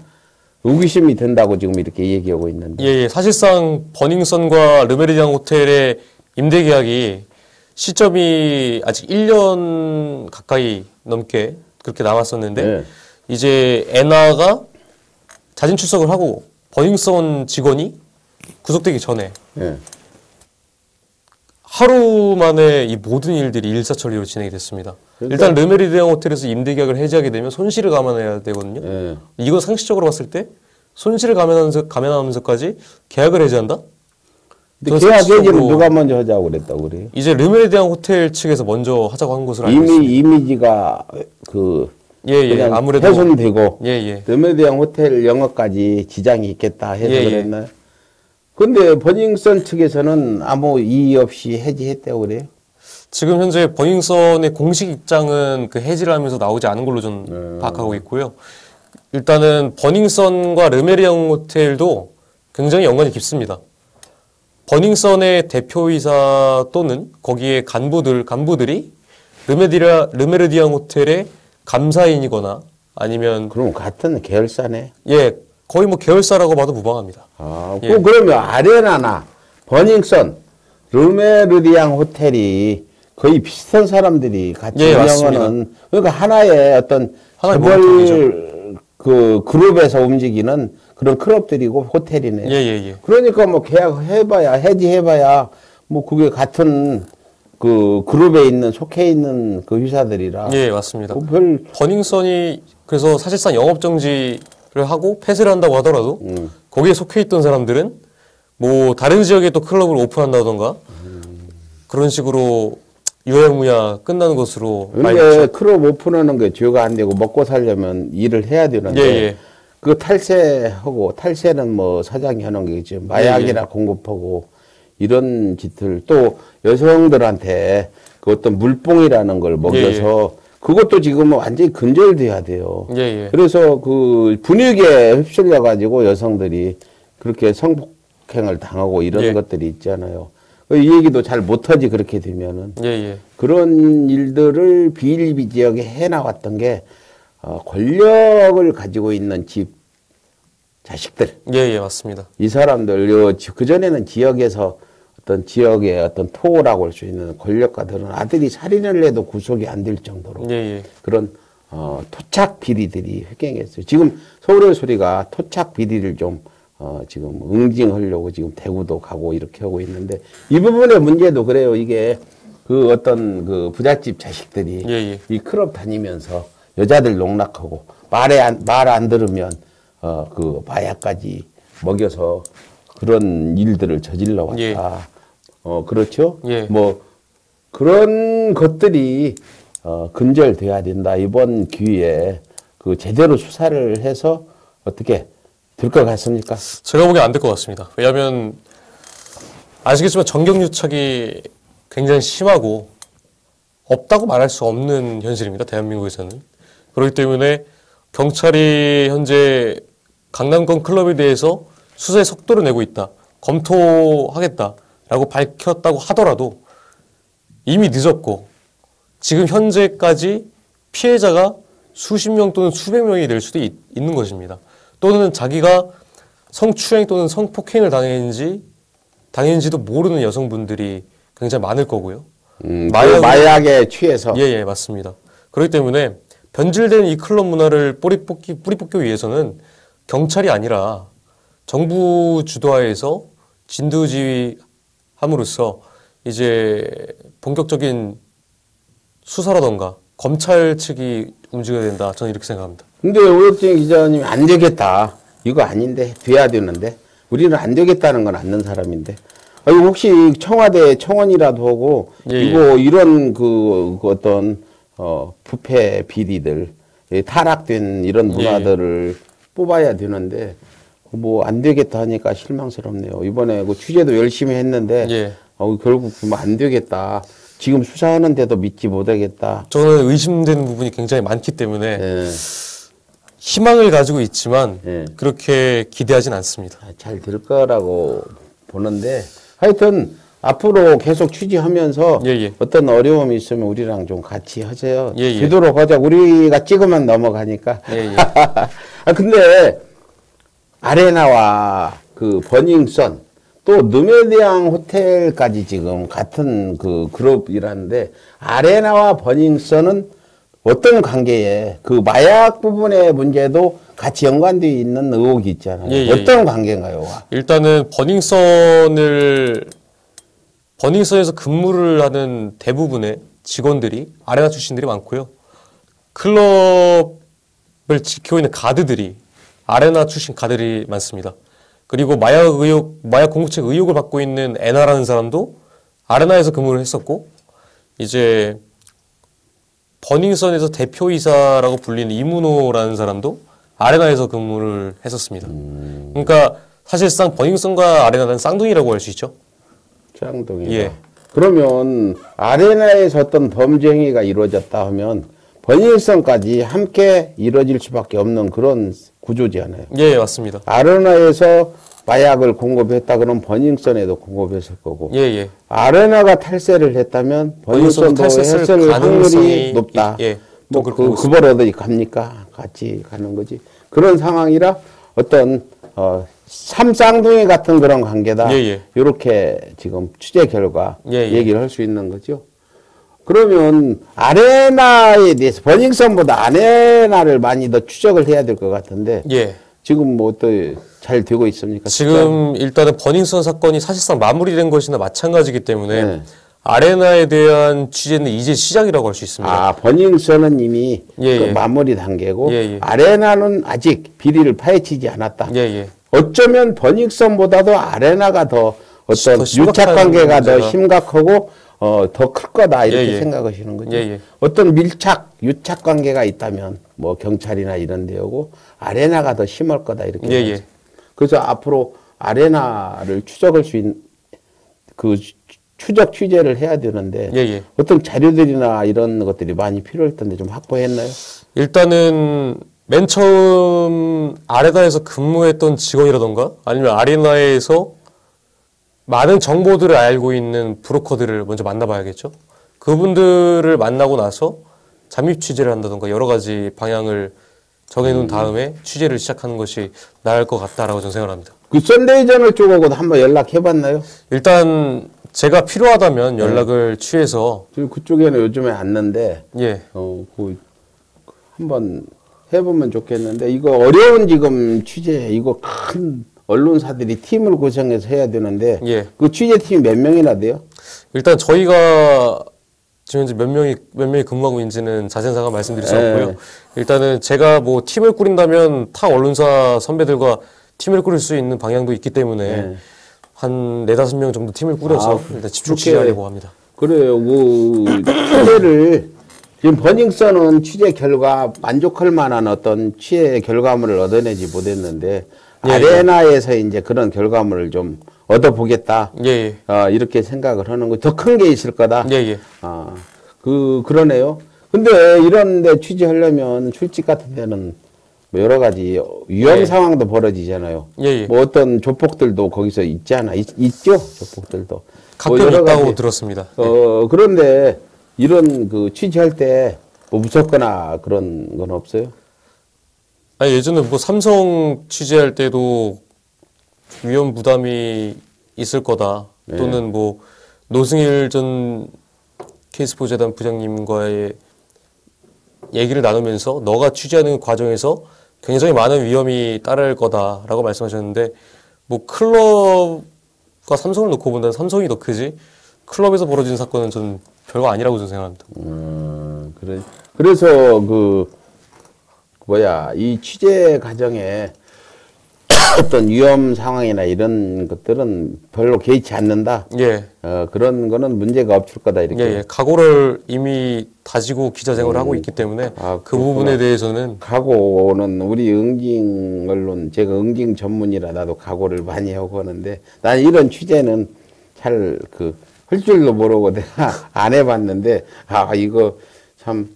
의구심이 든다고 지금 이렇게 얘기하고 있는데. 사실상 버닝썬과 르메르디앙 호텔의 임대 계약이 시점이 아직 1년 가까이 넘게 그렇게 남았었는데 이제 엔화가 자진 출석을 하고 버닝썬 직원이 구속되기 전에 하루 만에 이 모든 일들이 일사천리로 진행이 됐습니다. 그러니까 일단 르메르디앙 호텔에서 임대 계약을 해지하게 되면 손실을 감안해야 되거든요. 이건 상식적으로 봤을 때 손실을 감안하면서까지 계약을 해지한다? 근데 계약 해지는 누가 먼저 하자고 그랬다고 그래요? 이제 르메르디앙 호텔 측에서 먼저 하자고 한 것으로 알고 있습니다. 이미지가 그냥 아무래도 훼손되고 르메르디앙 호텔 영업까지 지장이 있겠다 해서 그랬나요? 근데 버닝썬 측에서는 아무 이의 없이 해지했다고 그래요? 지금 현재 버닝썬의 공식 입장은 그 해지를 하면서 나오지 않은 걸로 전 파악하고 있고요. 일단은 버닝썬과 르메르디앙 호텔도 굉장히 연관이 깊습니다. 버닝썬의 대표이사 또는 거기에 간부들이 르메르디앙 호텔의 감사인이거나 아니면 그럼 같은 계열사네. 거의 뭐 계열사라고 봐도 무방합니다. 그러면 아레나나 버닝썬, 르메르디앙 호텔이 거의 비슷한 사람들이 같이 운영하는 그러니까 하나의 어떤 재벌 그 그룹에서 움직이는 그런 클럽들이고 호텔이네. 그러니까 뭐 계약해봐야 해지해봐야 뭐 그게 같은 그 그룹에 있는 속해 있는 그 회사들이라. 맞습니다. 버닝썬이 그래서 사실상 영업 정지를 하고 폐쇄를 한다고 하더라도 거기에 속해 있던 사람들은 뭐 다른 지역에 또 클럽을 오픈한다던가 그런 식으로 유야무야 끝나는 것으로 많이 근데 클럽 오픈하는 게 죄가 안 되고 먹고 살려면 일을 해야 되는데 그 탈세하고 탈세는 뭐 사장이 하는 거겠죠. 마약이나 공급하고 이런 짓을 또 여성들한테 그 어떤 물뽕이라는 걸 먹여서 그것도 지금은 완전히 근절돼야 돼요. 그래서 그 분위기에 휩쓸려 가지고 여성들이 그렇게 성폭행을 당하고 이런 것들이 있잖아요. 이 얘기도 잘 못하지 그렇게 되면은 그런 일들을 비일비재하게 해나왔던 게 권력을 가지고 있는 집 자식들. 맞습니다. 이 사람들 그 전에는 지역에서 어떤 지역의 어떤 토라고 할 수 있는 권력가들은 아들이 살인을 해도 구속이 안 될 정도로 그런 토착 비리들이 횡행했어요. 지금 서울의 소리가 토착 비리를 좀 지금 응징하려고 지금 대구도 가고 이렇게 하고 있는데 이 부분의 문제도 그래요. 이게 그 어떤 그 부잣집 자식들이 이 클럽 다니면서 여자들 농락하고 말 안 들으면 그 마약까지 먹여서 그런 일들을 저질러 왔다. 그렇죠? 뭐 그런 것들이 근절돼야 된다. 이번 기회에 그 제대로 수사를 해서 어떻게 될 것 같습니까? 제가 보기엔 안 될 것 같습니다. 왜냐하면 아시겠지만 정경유착이 굉장히 심하고 없다고 말할 수 없는 현실입니다. 대한민국에서는. 그렇기 때문에 경찰이 현재 강남권 클럽에 대해서 수사의 속도를 내고 있다. 검토하겠다라고 밝혔다고 하더라도 이미 늦었고 지금 현재까지 피해자가 수십 명 또는 수백 명이 될 수도 있는 것입니다. 또는 자기가 성추행 또는 성폭행을 당했는지도 모르는 여성분들이 굉장히 많을 거고요. 마약에 취해서. 맞습니다. 그렇기 때문에 변질된 이 클럽 문화를 뿌리 뽑기 위해서는 경찰이 아니라 정부 주도하에서 진두지휘함으로써 이제 본격적인 수사라던가 검찰 측이 움직여야 된다. 저는 이렇게 생각합니다. 근데 오혁진 기자님이 안 되겠다. 이거 아닌데 돼야 되는데 우리는 안 되겠다는 건 않는 사람인데. 아니, 혹시 청와대 청원이라도 하고 예, 이거 이런 그 어떤 부패 비리들 타락된 이런 문화들을 뽑아야 되는데 뭐 안 되겠다 하니까 실망스럽네요. 이번에 그 취재도 열심히 했는데 예. 결국 뭐 안 되겠다. 지금 수사하는데도 믿지 못하겠다. 저는 의심되는 부분이 굉장히 많기 때문에 예. 희망을 가지고 있지만 예. 그렇게 기대하진 않습니다. 잘 될 거라고 보는데 하여튼 앞으로 계속 취재하면서 예, 예. 어떤 어려움이 있으면 우리랑 좀 같이 하세요. 예, 예. 되도록 하자. 우리가 찍으면 넘어가니까. 예, 예. 아 근데 아레나와 그 버닝썬 또 느메디앙 호텔까지 지금 같은 그 그룹이라는데 아레나와 버닝썬은 어떤 관계에 그 마약 부분의 문제도 같이 연관되어 있는 의혹이 있잖아요. 예, 예, 어떤 관계인가요? 일단은 버닝썬에서 근무를 하는 대부분의 직원들이 아레나 출신들이 많고요. 클럽을 지키고 있는 가드들이 아레나 출신 가드들이 많습니다. 그리고 마약 공급책 의혹을 받고 있는 애나라는 사람도 아레나에서 근무를 했었고, 이제 버닝썬에서 대표이사라고 불리는 이문호라는 사람도 아레나에서 근무를 했었습니다. 그러니까 사실상 버닝썬과 아레나는 쌍둥이라고 할 수 있죠. 쌍둥이. 예. 그러면 아레나에서 어떤 범죄 행위가 이루어졌다 하면 버닝썬까지 함께 이루어질 수밖에 없는 그런 구조잖아요. 예, 맞습니다. 아레나에서 마약을 공급했다 그러면 버닝썬에도 공급했을 거고 예, 예. 아레나가 탈세를 했다면 버닝썬도 했을 확률이 높다. 예. 뭐 그걸 어디 갑니까? 같이 가는 거지. 그런 상황이라 어떤 삼쌍둥이 같은 그런 관계다. 예, 예. 이렇게 지금 취재 결과 예, 예. 얘기를 할 수 있는 거죠. 그러면 아레나에 대해서 버닝썬보다 아레나를 많이 더 추적을 해야 될 것 같은데 예. 지금 뭐 또 잘 되고 있습니까? 지금 일단은 버닝썬 사건이 사실상 마무리된 것이나 마찬가지이기 때문에 네. 아레나에 대한 취재는 이제 시작이라고 할 수 있습니다. 아, 버닝썬은 이미 예, 그 예. 마무리 단계고 예, 예. 아레나는 아직 비리를 파헤치지 않았다. 예, 예. 어쩌면 버닝썬보다도 아레나가 더 어떤 더 심각한 유착 관계가 더 문제가. 심각하고 더 클 거다 이렇게 예, 예. 생각하시는 거죠. 예, 예. 어떤 유착 관계가 있다면 뭐 경찰이나 이런 데하고 아레나가 더 심할 거다 이렇게. 예, 생각하죠. 예. 그래서 앞으로 아레나를 추적할 수 있는 그 추적 취재를 해야 되는데 예, 예. 어떤 자료들이나 이런 것들이 많이 필요할 텐데 좀 확보했나요? 일단은 맨 처음 아레나에서 근무했던 직원이라던가 아니면 아레나에서 많은 정보들을 알고 있는 브로커들을 먼저 만나봐야겠죠. 그분들을 만나고 나서 잠입 취재를 한다던가 여러 가지 방향을 정해놓은 다음에 취재를 시작하는 것이 나을 것 같다라고 저는 생각합니다. 그 썬데이 저널 쪽하고도 한번 연락해봤나요? 일단 제가 필요하다면 연락을 취해서 지금 그쪽에는 요즘에 왔는데 예, 그 한번 해보면 좋겠는데 이거 어려운 지금 취재 이거 큰 언론사들이 팀을 구성해서 해야 되는데 예. 그 취재팀이 몇 명이나 돼요? 일단 저희가 지금 현재 몇 명이 근무하고 있는지는 자세한 상황 말씀드릴 수 없고요. 네. 일단은 제가 뭐 팀을 꾸린다면 타 언론사 선배들과 팀을 꾸릴 수 있는 방향도 있기 때문에 네. 한 4-5명 정도 팀을 꾸려서 일단 집중 그렇게 취재하려고 합니다. 그래요. 그 취재를 지금 버닝썬은 취재 결과 만족할 만한 어떤 취재 결과물을 얻어내지 못했는데 예, 아레나에서 이제 그런 결과물을 좀 얻어보겠다. 예, 예. 이렇게 생각을 하는 거. 더 큰 게 있을 거다. 예, 예. 그러네요. 근데 이런 데 취재하려면 출직 같은 데는 뭐 여러 가지 위험 예. 상황도 벌어지잖아요. 예, 예. 뭐 어떤 조폭들도 거기서 있잖아. 있죠? 조폭들도. 가끔 뭐 여러 있다고 가지. 들었습니다. 그런데 이런 그 취재할 때 뭐 무섭거나 그런 건 없어요? 아니, 예전에 뭐 삼성 취재할 때도 위험 부담이 있을 거다. 네. 또는 뭐 노승일 전 K스포재단 부장님과의 얘기를 나누면서 너가 취재하는 과정에서 굉장히 많은 위험이 따를 거다라고 말씀하셨는데 뭐 클럽과 삼성을 놓고 본다면 삼성이 더 크지 클럽에서 벌어진 사건은 저는 별거 아니라고 저는 생각합니다. 그래서 이 취재 과정에 어떤 위험 상황이나 이런 것들은 별로 개의치 않는다. 예. 그런 거는 문제가 없을 거다 이렇게. 예. 각오를 이미 다지고 기자 생활을 하고 있기 때문에 그 부분에 대해서는 각오는 우리 응징 언론, 제가 응징 전문이라 나도 각오를 많이 하고 하는데 난 이런 취재는 잘 할 줄도 모르고 내가 안 해봤는데 이거 참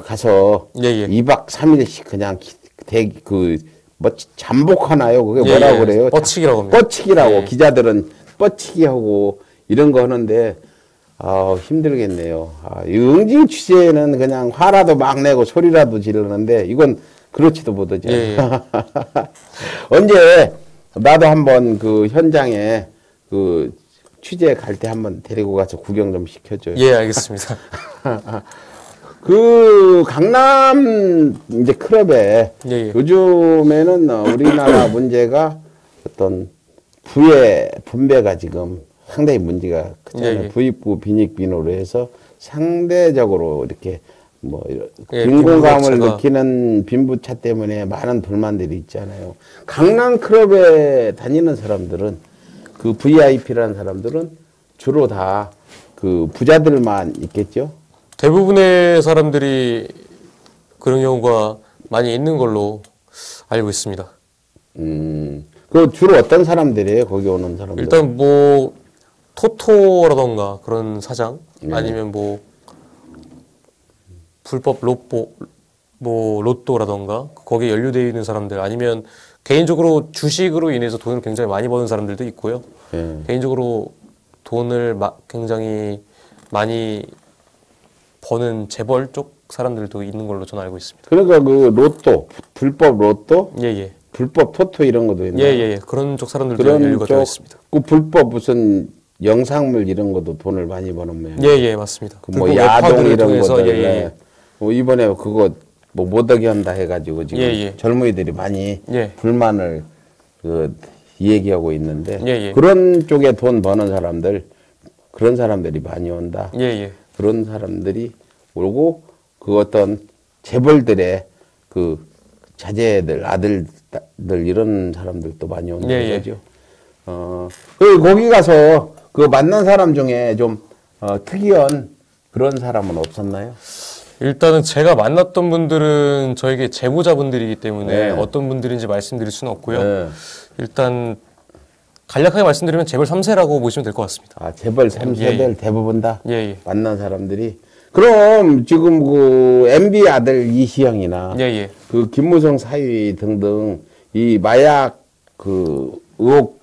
가서 예. 2박 3일씩 그냥 잠복하나요? 그게 뭐라고 그래요? 뻗치기라고 합니다. 뻗치기라고. 예. 기자들은 뻗치기 하고 이런 거 하는데 힘들겠네요. 이 응징 취재는 그냥 화라도 막 내고 소리라도 지르는데 이건 그렇지도 못하죠. 예. 언제 나도 한번 현장에 취재 갈 때 한번 데리고 가서 구경 좀 시켜줘요. 예, 알겠습니다. 강남 이제 클럽에 예. 요즘에는 우리나라 문제가 어떤 부의 분배가 지금 상당히 문제가 크잖아요. 예. 부익부 빈익빈으로 해서 상대적으로 이렇게 예, 빈곤감을 빈부격차가. 느끼는 빈부차 때문에 많은 불만들이 있잖아요. 강남 클럽에 다니는 사람들은 VIP라는 사람들은 주로 다 부자들만 있겠죠. 대부분의 사람들이 그런 경우가 많이 있는 걸로 알고 있습니다. 주로 어떤 사람들이에요? 거기 오는 사람들? 일단 토토라던가 그런 사장, 아니면 불법 로또라던가 거기에 연루되어 있는 사람들, 아니면 개인적으로 주식으로 인해서 돈을 굉장히 많이 버는 사람들도 있고요. 개인적으로 돈을 굉장히 많이 버는 재벌 쪽 사람들도 있는 걸로 저는 알고 있습니다. 그러니까 불법 로또, 예. 불법 토토 이런 것도 있나요? 예. 그런 쪽 사람들도 그런 연루가 되어 있습니다. 불법 무슨 영상물 이런 것도 돈을 많이 버는 모양. 예, 맞습니다. 야동 이런 통해서, 것들. 예. 이번에 그거 못하게 한다 해가지고 지금 예. 젊은이들이 많이 예. 불만을 얘기하고 있는데 예. 그런 쪽에 돈 버는 사람들, 그런 사람들이 많이 온다. 예. 그런 사람들이 오고 어떤 재벌들의 자제들, 아들들 이런 사람들도 많이 오는 거죠. 거기 가서 만난 사람 중에 좀 특이한 그런 사람은 없었나요? 일단은 제가 만났던 분들은 저에게 제보자분들이기 때문에 네. 어떤 분들인지 말씀드릴 수는 없고요. 일단 간략하게 말씀드리면 재벌 3세라고 보시면 될 것 같습니다. 재벌 3세들 대부분 다 예. 만난 사람들이. 그럼 지금 MB 아들 이시영이나 예. 김무성 사위 등등 이 마약 의혹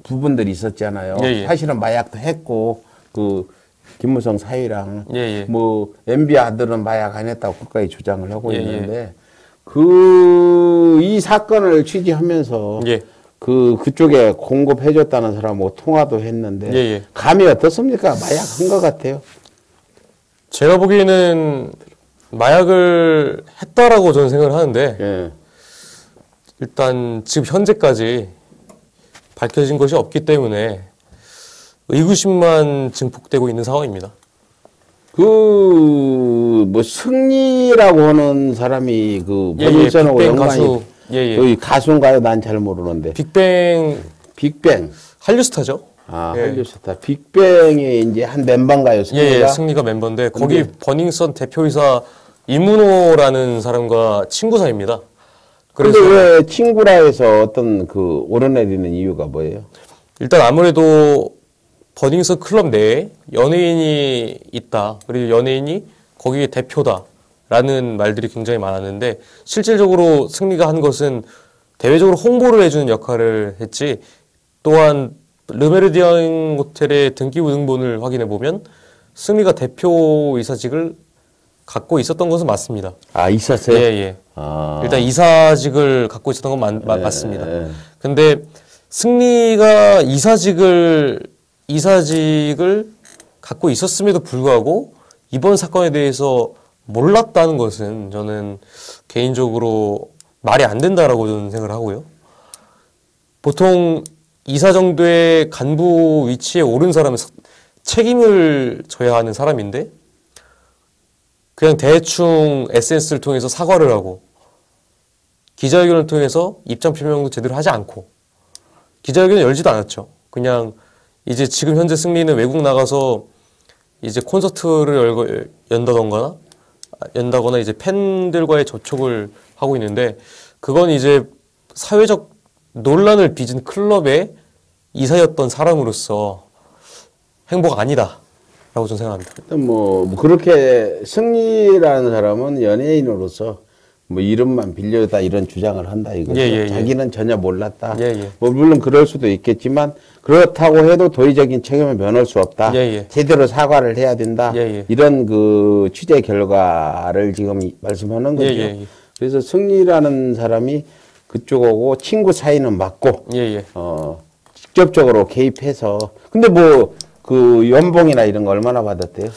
부분들이 있었잖아요. 예. 사실은 마약도 했고 김무성 사위랑 예. MB 아들은 마약 안 했다고 끝까지 주장을 하고 예. 있는데 이 사건을 취재하면서 예. 그쪽에 공급해줬다는 사람하고 통화도 했는데 예. 감이 어떻습니까? 마약 한 것 같아요. 제가 보기에는 마약을 했다라고 저는 생각을 하는데 예. 일단 지금 현재까지 밝혀진 것이 없기 때문에 의구심만 증폭되고 있는 상황입니다. 승리라고 하는 사람이 버닝썬하고 빅뱅 연관이 가수. 예. 가수인가요? 난 잘 모르는데. 빅뱅 한류스타죠. 한류스타. 빅뱅이 이제 한 멤버인가요? 승리가? 승리가 멤버인데 거기 버닝썬 대표이사 이문호라는 사람과 친구 사이입니다. 그런데 왜 친구라 해서 어떤 오르내리는 이유가 뭐예요? 일단 아무래도 버닝썬 클럽 내에 연예인이 있다. 그리고 연예인이 거기에 대표다라는 말들이 굉장히 많았는데 실질적으로 승리가 한 것은 대외적으로 홍보를 해주는 역할을 했지, 또한 르메르디앙 호텔의 등기부 등본을 확인해 보면 승리가 대표 이사직을 갖고 있었던 것은 맞습니다. 있었어요? 예. 일단 이사직을 갖고 있었던 건 맞습니다. 근데 승리가 이사직을 갖고 있었음에도 불구하고 이번 사건에 대해서 몰랐다는 것은 저는 개인적으로 말이 안 된다라고 저는 생각을 하고요. 보통 이사 정도의 간부 위치에 오른 사람은 책임을 져야 하는 사람인데 그냥 대충 SNS를 통해서 사과를 하고 기자회견을 통해서 입장 표명도 제대로 하지 않고 기자회견을 열지도 않았죠. 그냥 이제 지금 현재 승리는 외국 나가서 이제 콘서트를 연다거나 이제 팬들과의 접촉을 하고 있는데 그건 이제 사회적 논란을 빚은 클럽의 이사였던 사람으로서 행복 아니다라고 저는 생각합니다. 일단 뭐 그렇게 승리라는 사람은 연예인으로서 뭐 이름만 빌려다 이런 주장을 한다 이거죠. 자기는 전혀 몰랐다. 뭐 물론 그럴 수도 있겠지만 그렇다고 해도 도의적인 책임을 면할 수 없다. 제대로 사과를 해야 된다. 이런 그 취재 결과를 지금 말씀하는 거죠. 그래서 승리라는 사람이 그쪽하고 친구 사이는 맞고 직접적으로 개입해서 근데 뭐 그 연봉이나 이런 거 얼마나 받았대요?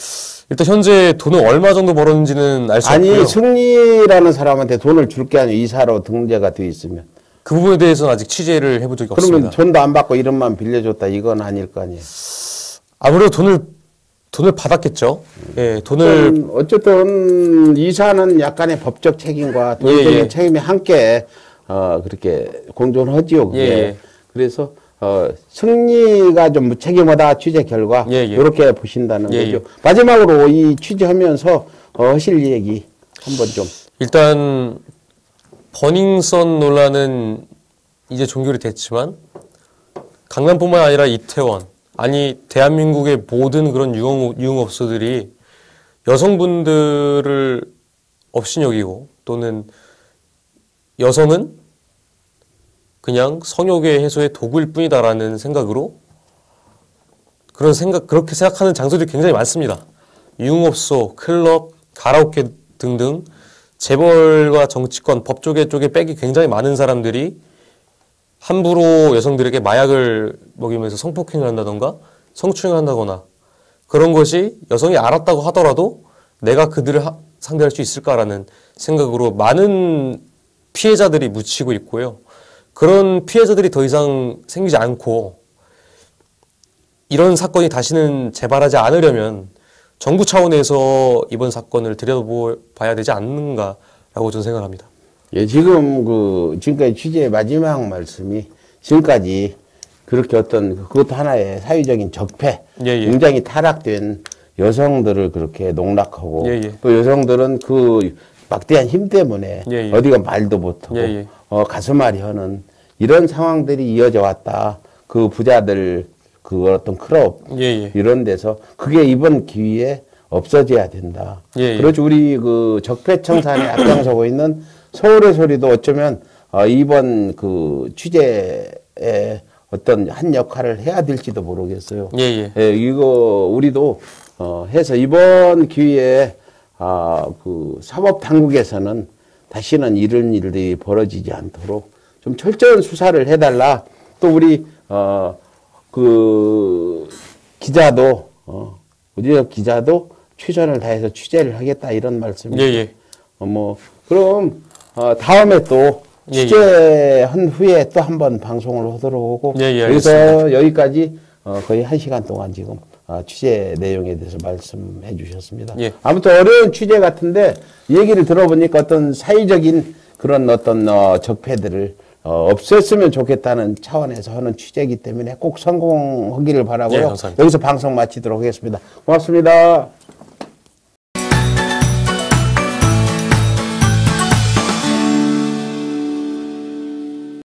일단 현재 돈을 얼마 정도 벌었는지는 알 수 없고요. 아니 승리라는 사람한테 돈을 줄 게 아니고 이사로 등재가 돼 있으면 그 부분에 대해서는 아직 취재를 해본 적이 그러면 없습니다. 돈도 안 받고 이름만 빌려줬다 이건 아닐 거 아니에요. 아무래도 돈을 받았겠죠. 예, 돈을 어쨌든 이사는 약간의 법적 책임과 도의적인 책임이 함께 그렇게 공존하지요. 그게. 그래서 승리가 좀 무책임하다 취재 결과 이렇게 보신다는 거죠. 마지막으로 이 취재하면서 하실 얘기 한번 좀. 일단 버닝썬 논란은 이제 종결이 됐지만 강남뿐만 아니라 이태원 아니 대한민국의 모든 그런 유흥업소들이 여성분들을 업신여기고 또는 여성은 그냥 성욕의 해소의 도구일 뿐이다라는 생각으로 그렇게 생각하는 장소들이 굉장히 많습니다. 유흥업소, 클럽, 가라오케 등등 재벌과 정치권, 법조계 쪽에 빽이 굉장히 많은 사람들이 함부로 여성들에게 마약을 먹이면서 성폭행을 한다던가 성추행을 한다거나 그런 것이 여성이 알았다고 하더라도 내가 그들을 상대할 수 있을까라는 생각으로 많은 피해자들이 묻히고 있고요. 그런 피해자들이 더 이상 생기지 않고 이런 사건이 다시는 재발하지 않으려면 정부 차원에서 이번 사건을 들여다봐야 되지 않는가라고 저는 생각합니다. 예, 지금까지 취재의 마지막 말씀이 지금까지 그렇게 그것도 하나의 사회적인 적폐, 굉장히 타락된 여성들을 그렇게 농락하고 또 여성들은 그 막대한 힘 때문에 어디가 말도 못하고 가슴앓이 하는 이런 상황들이 이어져 왔다. 그 부자들 그 어떤 클럽 이런 데서 그게 이번 기회에 없어져야 된다. 그렇죠. 우리 그 적폐청산에 앞장서고 있는 서울의 소리도 어쩌면 이번 그 취재에 어떤 한 역할을 해야 될지도 모르겠어요. 이거 우리도 해서 이번 기회에 그 사법 당국에서는 다시는 이런 일들이 벌어지지 않도록 좀 철저한 수사를 해달라. 또 우리 그 기자도 우리 기자도 최선을 다해서 취재를 하겠다 이런 말씀이죠. 뭐 그럼 다음에 또 취재한 후에 또 한번 방송을 하도록 하고 그래서 여기까지 거의 1시간 동안 지금 취재 내용에 대해서 말씀해 주셨습니다. 아무튼 어려운 취재 같은데 얘기를 들어보니까 어떤 사회적인 그런 어떤 적폐들을 없앴으면 좋겠다는 차원에서 하는 취재이기 때문에 꼭 성공하기를 바라고요. 여기서 방송 마치도록 하겠습니다. 고맙습니다.